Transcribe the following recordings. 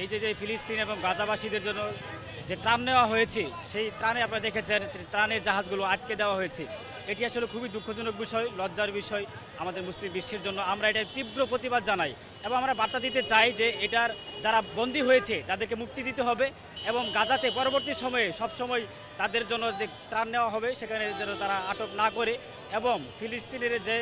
এই যে ফিলিস্তিন এবং গাজাবাসীদের জন্য যে ত্রাণ নেওয়া হয়েছে, সেই ত্রাণে আপনারা দেখেছেন ত্রাণের জাহাজগুলো আটকে দেওয়া হয়েছে। এটি আসলে খুবই দুঃখজনক বিষয়, লজ্জার বিষয় আমাদের মুসলিম বিশ্বের জন্য। আমরা এটার তীব্র প্রতিবাদ জানাই এবং আমরা বার্তা দিতে চাই যে এটার যারা বন্দী হয়েছে তাদেরকে মুক্তি দিতে হবে এবং গাজাতে পরবর্তী সময়ে সবসময় তাদের জন্য যে ত্রাণ নেওয়া হবে সেখানে যেন তারা আটক না করে এবং ফিলিস্তিনের যে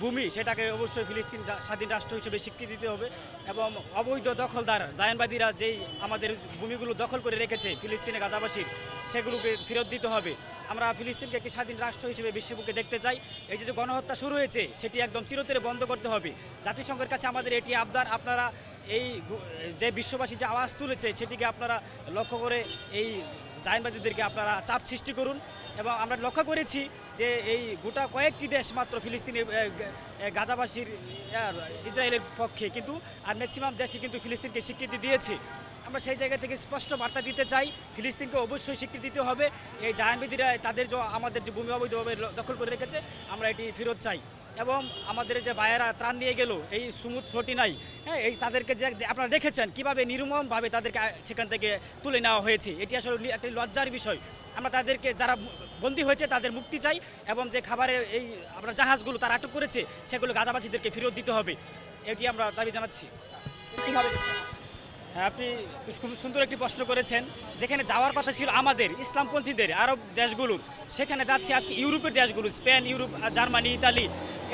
ভূমি সেটাকে অবশ্যই ফিলিস্তিন স্বাধীন রাষ্ট্র হিসেবে স্বীকৃতি দিতে হবে এবং অবৈধ দখলদার জায়নবাদীরা যেই আমাদের ভূমিগুলো দখল করে রেখেছে ফিলিস্তিনে গাজাবাসীর, সেগুলোকে ফেরত দিতে হবে। আমরা ফিলিস্তিনকে একটি স্বাধীন রাষ্ট্র হিসেবে বিশ্ববুকে দেখতে চাই। এই যে গণহত্যা শুরু হয়েছে সেটি একদম চিরতরে বন্ধ করতে হবে। জাতিসংঘের কাছে আমাদের এটি আবদার, আপনারা এই যে বিশ্ববাসী যে আওয়াজ তুলেছে সেটিকে আপনারা লক্ষ্য করে এই জায়নবাদীদেরকে আপনারা চাপ সৃষ্টি করুন। এবং আমরা লক্ষ্য করেছি যে এই গোটা কয়েকটি দেশ মাত্র ফিলিস্তিনের গাজাবাসীর ইসরায়েলের পক্ষে, কিন্তু আর ম্যাক্সিমাম দেশই কিন্তু ফিলিস্তিনকে স্বীকৃতি দিয়েছে। আমরা সেই জায়গা থেকে স্পষ্ট বার্তা দিতে চাই, ফিলিস্তিনকে অবশ্যই স্বীকৃতি দিতে হবে। এই জায়নবাদীরা তাদের যে আমাদের যে ভূমি অবৈধভাবে দখল করে রেখেছে আমরা এটি ফেরত চাই। এবং আমাদের যে ভাইয়েরা ত্রাণ নিয়ে গেল এই সুমুদ ফ্লোটি নাই, হ্যাঁ, এই তাদেরকে যে আপনারা দেখেছেন কীভাবে নির্মমভাবে তাদেরকে সেখান থেকে তুলে নেওয়া হয়েছে, এটি আসলে একটি লজ্জার বিষয়। আমরা তাদেরকে যারা বন্দী হয়েছে তাদের মুক্তি চাই এবং যে খাবারের এই আপনার জাহাজগুলো তারা আটক করেছে সেগুলো গাজাবাসীদেরকে ফেরত দিতে হবে, এটি আমরা দাবি জানাচ্ছি। হ্যাঁ, আপনি খুব সুন্দর একটি প্রশ্ন করেছেন। যেখানে যাওয়ার কথা ছিল আমাদের ইসলামপন্থীদের আরব দেশগুলোর, সেখানে যাচ্ছে আজকে ইউরোপের দেশগুলো, স্পেন, ইউরোপ, জার্মানি, ইতালি।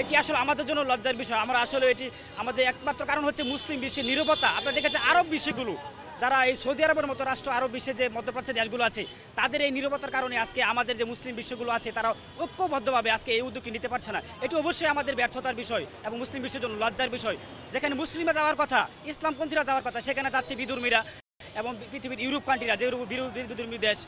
এটি আসলে আমাদের জন্য লজ্জার বিষয়। আমরা আসলে এটি আমাদের একমাত্র কারণ হচ্ছে মুসলিম বিশ্বের নীরবতা। আপনারা দেখেছেন আরব বিশ্বগুলো, যারা এই সৌদি আরবের মতো রাষ্ট্র, আরব বিশ্বে যে মধ্যপ্রাচ্যের দেশগুলো আছে, তাদের এই নীরবতার কারণে আজকে আমাদের যে মুসলিম বিশ্বগুলো আছে তারা ঐক্যবদ্ধভাবে আজকে এই উদ্যোগটি নিতে পারছে না। এটি অবশ্যই আমাদের ব্যর্থতার বিষয় এবং মুসলিম বিশ্বের জন্য লজ্জার বিষয়। যেখানে মুসলিমরা যাওয়ার কথা, ইসলামপন্থীরা যাওয়ার কথা, সেখানে যাচ্ছে বিধর্মীরা এবং পৃথিবীর ইউরোপ কান্ট্রিরা যে বিধর্মী দেশ